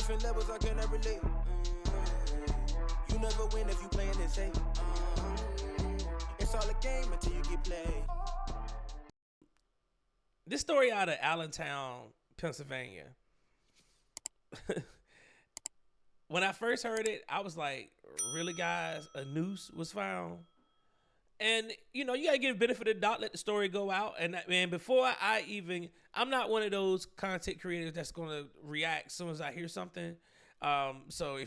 different levels, I cannot relate. You never win if you playing it safe. It's all a game until you get played. This story out of Allentown, Pennsylvania. When I first heard it, I was like, really, guys? A noose was found? And, you know, you got to give benefit of the doubt, let the story go out. And, man, before I'm not one of those content creators that's going to react as soon as I hear something. So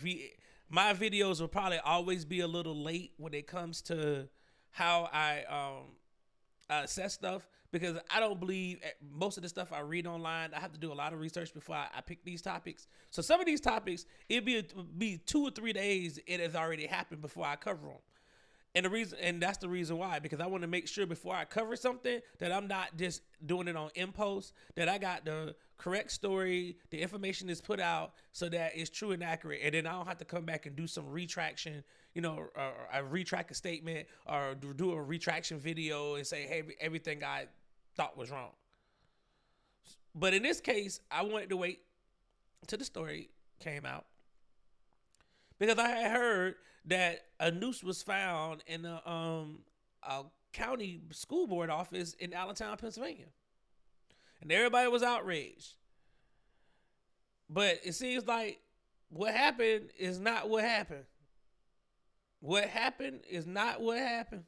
my videos will probably always be a little late when it comes to how I assess stuff, because I don't believe most of the stuff I read online. I have to do a lot of research before I pick these topics. So some of these topics, it'd be 2 or 3 days it has already happened before I cover them. And that's the reason why, because I want to make sure before I cover something that I'm not just doing it on impulse, that I got the correct story, the information is put out so that it's true and accurate. And then I don't have to come back and do some retraction, you know, or I retract a statement or do a retraction video and say, hey, everything I thought was wrong. But in this case, I wanted to wait till the story came out, because I had heard that a noose was found in a county school board office in Allentown, Pennsylvania. And everybody was outraged. But it seems like what happened is not what happened. What happened is not what happened.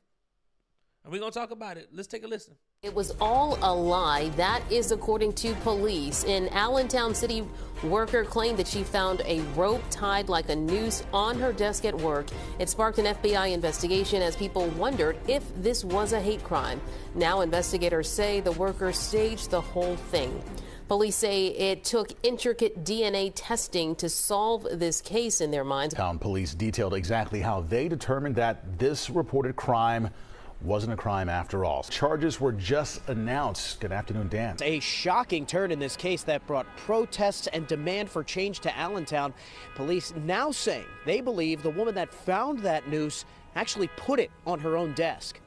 And we're going to talk about it. Let's take a listen. It was all a lie. That is according to police. An Allentown city worker claimed that she found a rope tied like a noose on her desk at work. It sparked an FBI investigation as people wondered if this was a hate crime. Now investigators say the worker staged the whole thing. Police say it took intricate DNA testing to solve this case in their minds. Town police detailed exactly how they determined that this reported crime wasn't a crime after all. Charges were just announced. Good afternoon, Dan. A shocking turn in this case that brought protests and demand for change to Allentown. Police now saying they believe the woman that found that noose actually put it on her own desk.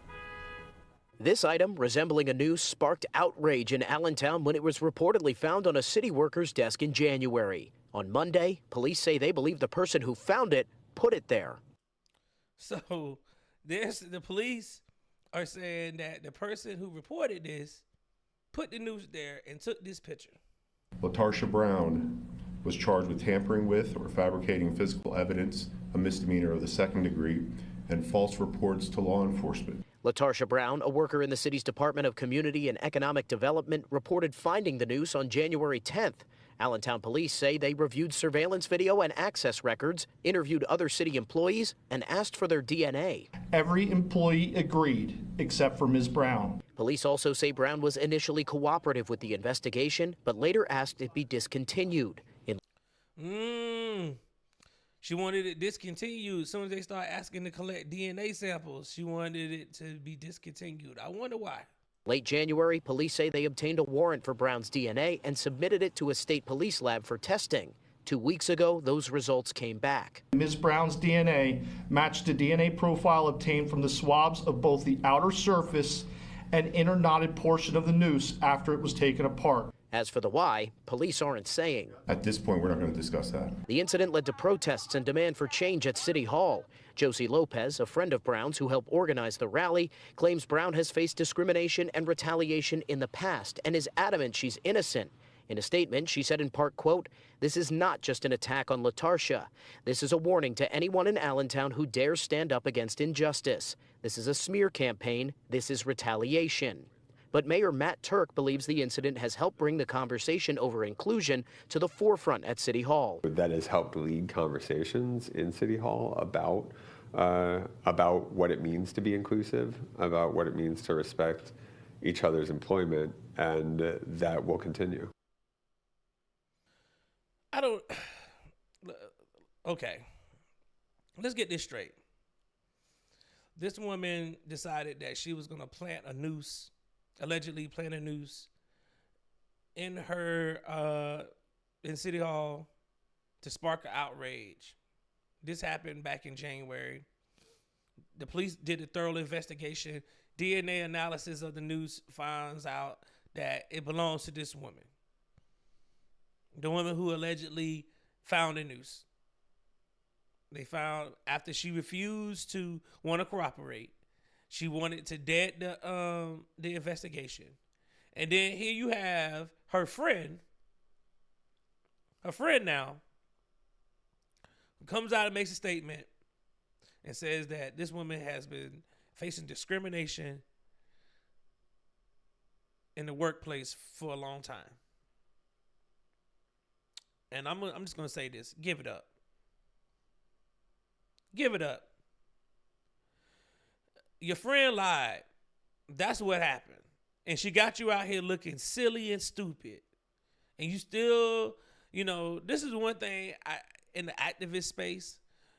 This item, resembling a noose, sparked outrage in Allentown when it was reportedly found on a city worker's desk in January. On Monday, police say they believe the person who found it put it there. So the police are saying that the person who reported this put the noose there and took this picture. LaTarsha Brown was charged with tampering with or fabricating physical evidence, a misdemeanor of the second degree, and false reports to law enforcement. LaTarsha Brown, a worker in the city's Department of Community and Economic Development, reported finding the noose on January 10th. Allentown police say they reviewed surveillance video and access records, interviewed other city employees, and asked for their DNA. Every employee agreed, except for Ms. Brown. Police also say Brown was initially cooperative with the investigation, but later asked it be discontinued. She wanted it discontinued. As soon as they started asking to collect DNA samples, she wanted it to be discontinued. I wonder why. Late January, police say they obtained a warrant for Brown's DNA and submitted it to a state police lab for testing. 2 weeks ago, those results came back. Ms. Brown's DNA matched the DNA profile obtained from the swabs of both the outer surface and inner knotted portion of the noose after it was taken apart. As for the why, police aren't saying. At this point, we're not going to discuss that. The incident led to protests and demand for change at City Hall. Josie Lopez, a friend of Brown's who helped organize the rally, claims Brown has faced discrimination and retaliation in the past and is adamant she's innocent. In a statement, she said in part, quote, "This is not just an attack on LaTarsha. This is a warning to anyone in Allentown who dares stand up against injustice. This is a smear campaign. This is retaliation." But Mayor Matt Turk believes the incident has helped bring the conversation over inclusion to the forefront at City Hall. That has helped lead conversations in City Hall about what it means to be inclusive, about what it means to respect each other's employment, and that will continue. Okay, let's get this straight. This woman decided that she was going to plant a noose, allegedly plant a noose in her, in City Hall to spark an outrage. This happened back in January. The police did a thorough investigation. DNA analysis of the noose finds out that it belongs to this woman. The woman who allegedly found a noose. They found after she refused to want to cooperate, she wanted to dead the investigation. And then here you have her friend now, who comes out and makes a statement and says that this woman has been facing discrimination in the workplace for a long time. And I'm just going to say this. Give it up. Give it up. Your friend lied. That's what happened. And she got you out here looking silly and stupid. And you still, this is one thing in the activist space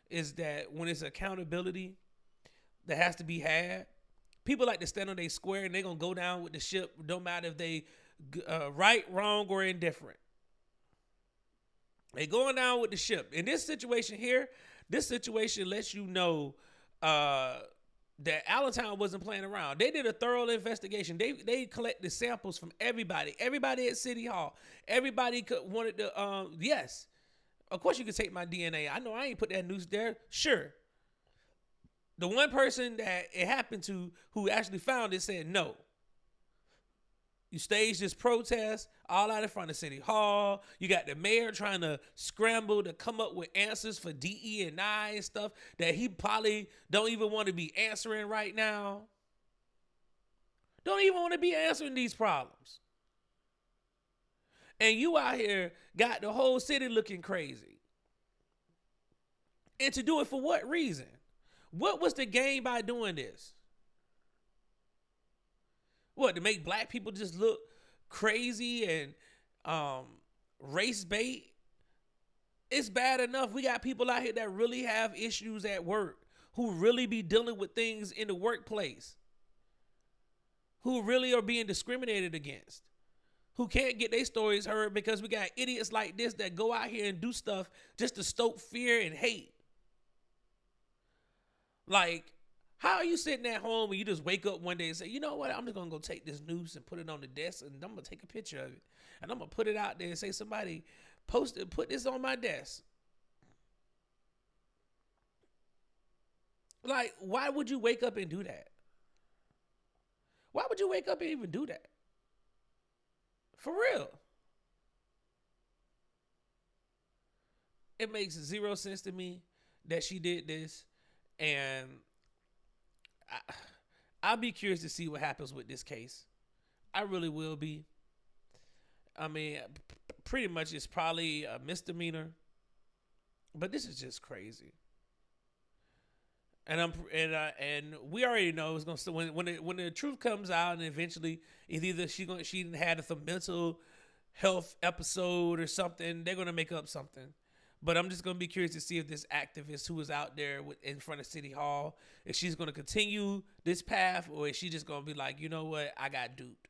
is that when it's accountability that has to be had, people like to stand on their square and they're going to go down with the ship, no matter if they right, wrong, or indifferent. They going down with the ship. In this situation here, this situation lets you know that Allentown wasn't playing around. They did a thorough investigation. They collected samples from everybody at City Hall. Everybody wanted to, yes. Of course you could take my DNA. I know I ain't put that noose there. Sure. The one person that it happened to who actually found it said no. You staged this protest all out in front of City Hall. You got the mayor trying to scramble to come up with answers for DE&I and stuff that he probably don't even want to be answering right now. Don't even want to be answering these problems. And you out here got the whole city looking crazy. And to do it for what reason? What was the gain by doing this? What, to make black people just look crazy and race bait? It's bad enough. We got people out here that really have issues at work, who really be dealing with things in the workplace, who really are being discriminated against, who can't get their stories heard because we got idiots like this that go out here and do stuff just to stoke fear and hate. Like, how are you sitting at home and you just wake up one day and say, you know what, I'm just going to go take this noose and put it on the desk and I'm going to take a picture of it. And I'm going to put it out there and say, somebody put this on my desk. Like, why would you wake up and do that? Why would you wake up and even do that? For real. It makes zero sense to me that she did this. And I'll be curious to see what happens with this case. I really will be. I mean, pretty much it's probably a misdemeanor, but this is just crazy. And we already know it's gonna when the truth comes out, and eventually it's either she had a mental health episode or something. They're gonna make up something. But I'm just going to be curious to see if this activist who was out there in front of City Hall, if she's going to continue this path, or is she just going to be like, you know what, I got duped.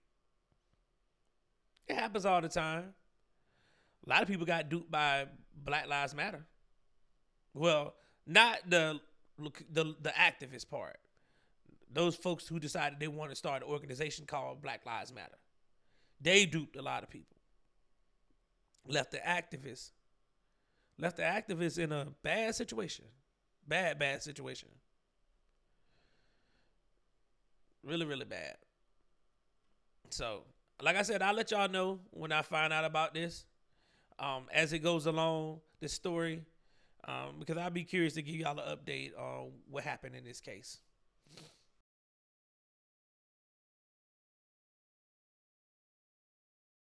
It happens all the time. A lot of people got duped by Black Lives Matter. Well, not the activist part. Those folks who decided they want to start an organization called Black Lives Matter. They duped a lot of people. Left the activists in a bad situation. Bad situation. Really, really bad. So, like I said, I'll let y'all know when I find out about this. As it goes along, this story. Because I'll be curious to give y'all an update on what happened in this case.